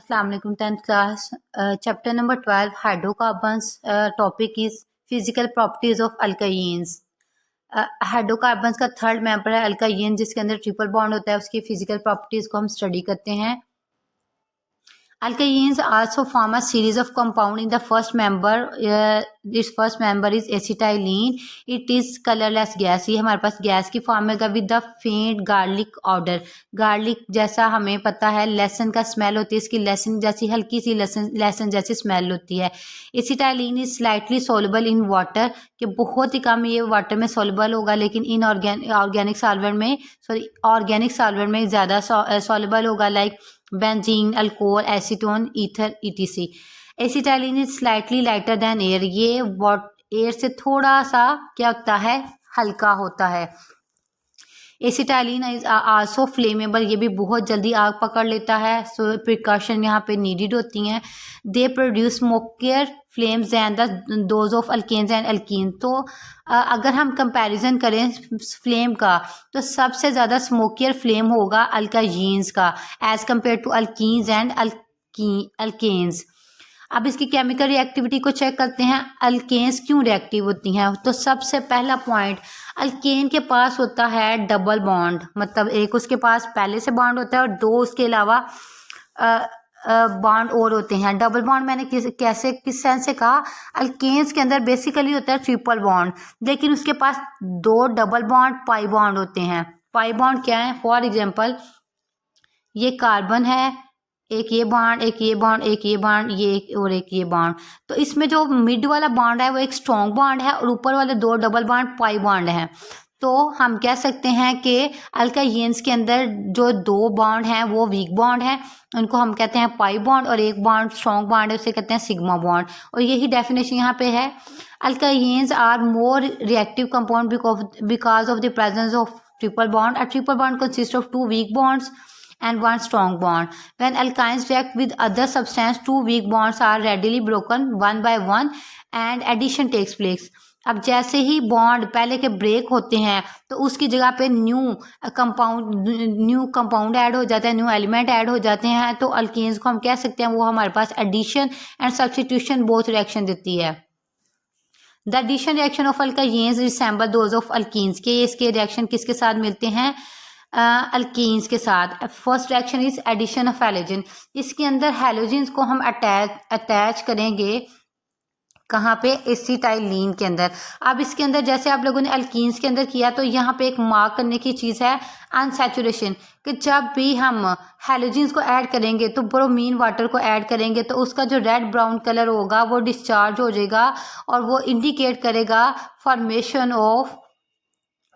अस्सलाम वालेकुम 10th class chapter number 12 hydrocarbons topic is physical properties of alkynes. Hydrocarbons का third member है alkyne, जिसके अंदर ट्रिपल बॉन्ड होता है। उसकी फिजिकल प्रॉपर्टीज को हम स्टडी करते हैं। Alkanes also form a series of compound in the first member. Its first member is acetylene. It is colorless gas. ये हमारे पास गैस की फॉर्म में विद द फेंट गार्लिक ऑर्डर। गार्लिक जैसा हमें पता है लहसुन का स्मेल होती है, इसकी लहसुन जैसी हल्की सी लहसुन जैसी स्मेल होती है। Acetylene is slightly soluble in water, कि बहुत ही कम ये वाटर में सोलबल होगा, लेकिन इन ऑर्गेनिक सॉल्वेंट में ज़्यादा सोलबल होगा, like benzene, alcohol, acetone, ether, etc. Acetylene is slightly lighter than air. ये एयर से थोड़ा सा क्या होता है, हल्का होता है। एसिटाइलिन इज आल्सो फ्लेमेबल, ये भी बहुत जल्दी आग पकड़ लेता है। सो प्रिकॉशन यहाँ पे नीडेड होती हैं। They produce smokier flames than those of alkanes and alkene. तो अगर हम कंपैरिजन करें फ्लेम का, तो सबसे ज़्यादा स्मोकियर फ्लेम होगा अल्काजीन्स का as compare to alkenes and alkanes. अब इसकी केमिकल रिएक्टिविटी को चेक करते हैं, अल्केन्स क्यों रिएक्टिव होती हैं। तो सबसे पहला पॉइंट, अल्केन के पास होता है डबल बॉन्ड, मतलब एक उसके पास पहले से बॉन्ड होता है और दो उसके अलावा बॉन्ड और होते हैं। डबल बॉन्ड मैंने किस सेंस से कहा, अल्केन्स के अंदर बेसिकली होता है ट्रिपल बॉन्ड, लेकिन उसके पास दो डबल बॉन्ड पाई बॉन्ड होते हैं। पाई बॉन्ड क्या है, फॉर एग्जांपल ये कार्बन है, एक ये बॉन्ड, एक ये बॉन्ड, एक ये बॉन्ड, ये और एक ये बॉन्ड। तो इसमें जो मिड वाला बॉन्ड है वो एक स्ट्रॉन्ग बॉन्ड है और ऊपर वाले दो डबल बॉन्ड पाई बॉन्ड हैं। तो हम कह सकते हैं कि अल्काइन्स के अंदर जो दो बॉन्ड हैं वो वीक बॉन्ड है, उनको हम कहते हैं पाई बॉन्ड, और एक बॉन्ड स्ट्रॉन्ग बॉन्ड है, उसे कहते हैं सिग्मा बॉन्ड। और यही डेफिनेशन यहाँ पे है। Alkynes are more reactive compound because of the presence of triple bond. A triple bond consist of two weak bonds and one strong bond. When alkynes react with other substance, two weak bonds are readily broken one by one and addition takes place. अब जैसे ही bond पहले के break होते हैं तो उसकी जगह पे न्यू कंपाउंड ऐड हो जाता है, न्यू एलिमेंट ऐड हो जाते हैं। तो अल्कीन्स को हम कह सकते हैं वो हमारे पास addition and substitution both reaction देती है। The addition reaction of alkynes resemble those of alkenes, के इसके रिएक्शन किसके साथ मिलते हैं, अल्कीन्स के साथ। First reaction is addition of halogen. इसके अंदर हैलोजन्स को हम अटैच करेंगे कहाँ पे, एसिटाइलिन के अंदर। अब इसके अंदर जैसे आप लोगों ने अल्कीन्स के अंदर किया, तो यहाँ पे एक मार्क करने की चीज़ है अनसैचुरेशन, कि जब भी हम हैलोजन्स को ऐड करेंगे तो ब्रोमीन वाटर को ऐड करेंगे तो उसका जो रेड ब्राउन कलर होगा वो डिस्चार्ज हो जाएगा और वो इंडिकेट करेगा फॉर्मेशन ऑफ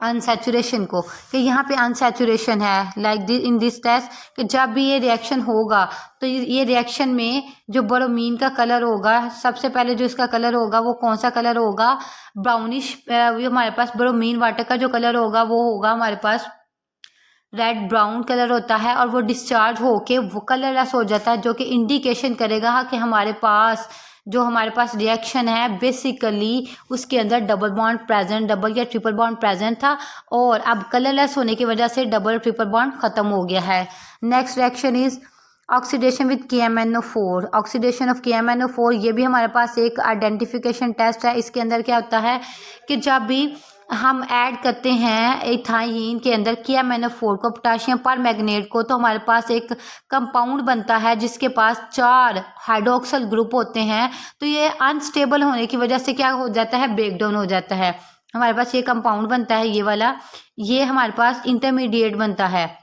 अनसैचुरेशन को, कि यहाँ पे अनसैचुरेशन है। लाइक इन दिस टेस्ट, कि जब भी ये रिएक्शन होगा तो ये रिएक्शन में जो ब्रोमीन का कलर होगा, सबसे पहले जो इसका कलर होगा वो कौन सा कलर होगा, ब्राउनिश। ये हमारे पास ब्रोमीन वाटर का जो कलर होगा वो होगा हमारे पास रेड ब्राउन कलर होता है, और वो डिस्चार्ज होके वो कलरलेस हो जाता है, जो कि इंडिकेशन करेगा कि हमारे पास रिएक्शन है बेसिकली उसके अंदर डबल बॉन्ड प्रेजेंट, डबल या ट्रिपल बॉन्ड प्रेजेंट था, और अब कलरलेस होने की वजह से डबल ट्रिपल बॉन्ड खत्म हो गया है। Next reaction is oxidation with KMnO4। Oxidation of KMnO4, ये भी हमारे पास एक आइडेंटिफिकेशन टेस्ट है। इसके अंदर क्या होता है कि जब भी हम ऐड करते हैं इथाइन के अंदर KMnO4 को, पोटाशियम पर मैग्नेट को, तो हमारे पास एक कंपाउंड बनता है जिसके पास 4 हाइड्रोक्सिल ग्रुप होते हैं। तो ये अनस्टेबल होने की वजह से क्या हो जाता है, ब्रेक डाउन हो जाता है। हमारे पास ये कंपाउंड बनता है, ये वाला, ये हमारे पास इंटरमीडिएट बनता है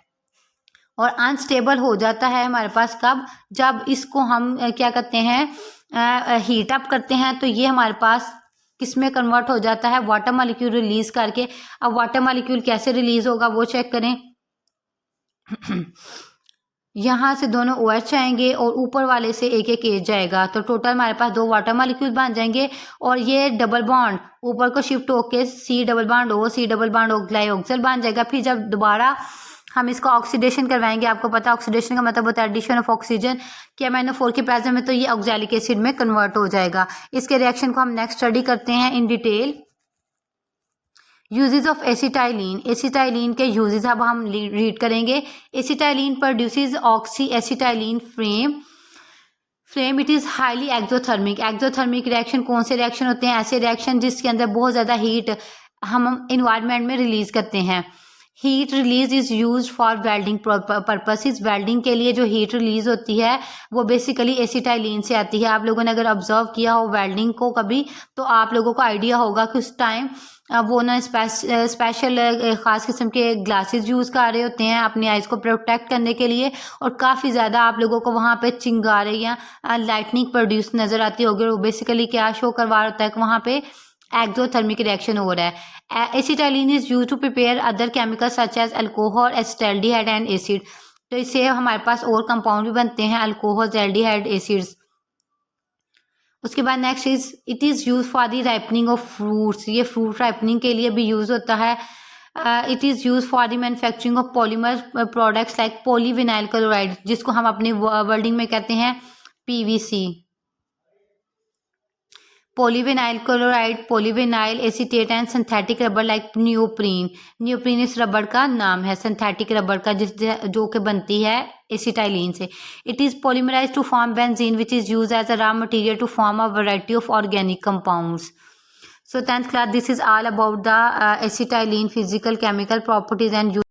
और अनस्टेबल हो जाता है हमारे पास कब, जब इसको हम क्या करते हैं, हीट अप करते हैं। तो ये हमारे पास किसमें कन्वर्ट हो जाता है, वाटर मॉलिक्यूल रिलीज करके। अब वाटर मॉलिक्यूल कैसे रिलीज होगा वो चेक करें। यहाँ से दोनों OH आएंगे और ऊपर वाले से एक एक H जाएगा, तो टोटल हमारे पास 2 वाटर मॉलिक्यूल बन जाएंगे। और ये डबल बॉन्ड ऊपर को शिफ्ट होके C डबल बॉन्ड O ग्लाइऑक्सिल बन जाएगा। फिर जब दोबारा हम इसको ऑक्सीडेशन करवाएंगे, आपको पता है ऑक्सीडेशन का मतलब होता है एडिशन ऑफ ऑक्सीजन, KMnO4 के प्रेजेंस में, तो ये ऑक्सैलिक एसिड में कन्वर्ट हो जाएगा। इसके रिएक्शन को हम नेक्स्ट स्टडी करते हैं in detail. Uses of acetylene. Acetylene के यूजेस अब हम रीड करेंगे। Acetylene produces oxy acetylene frame flame it is highly exothermic. Exothermic reaction कौन से रिएक्शन होते हैं? ऐसे रिएक्शन जिसके अंदर बहुत ज़्यादा हीट हम इन्वायरमेंट में रिलीज़ करते हैं। Heat release is use for welding purposes. Welding के लिए जो हीट रिलीज होती है वो बेसिकली एसिटाइलिन से आती है। आप लोगों ने अगर ऑब्जर्व किया हो वेल्डिंग को कभी, तो आप लोगों को आइडिया होगा कि उस टाइम वो ना स्पेशल ख़ास किस्म के ग्लासेस यूज़ कर रहे होते हैं अपनी आइज़ को प्रोटेक्ट करने के लिए, और काफ़ी ज़्यादा आप लोगों को वहाँ पे चिंगारे या लाइटनिंग प्रोड्यूस नज़र आती होगी। वो बेसिकली क्या शो करवा होता है कि वहाँ पे एक्सोथर्मिक रिएक्शन हो रहा है। Acetylene is use to prepare other chemicals such as alcohol, acetaldehyde and acid. तो इससे हमारे पास और कंपाउंड भी बनते हैं, अल्कोहल, एल्डिहाइड, एसिड्स। उसके बाद next it is use for the ripening of fruits. ये फ्रूट राइपनिंग के लिए भी यूज़ होता है। It is use for the manufacturing of polymer products like polyvinyl chloride, जिसको हम अपने वर्डिंग में कहते हैं PVC। Polyvinyl chloride, polyvinyl acetate and synthetic rubber like neoprene. Neoprene इस रबर का नाम है, सिंथेटिक रबर का, जो कि बनती है एसिटाइलिन से। It is polymerise to form benzene which is use as a raw material to form a variety of organic compounds. So 10th class, this is all about the acetylene physical chemical properties and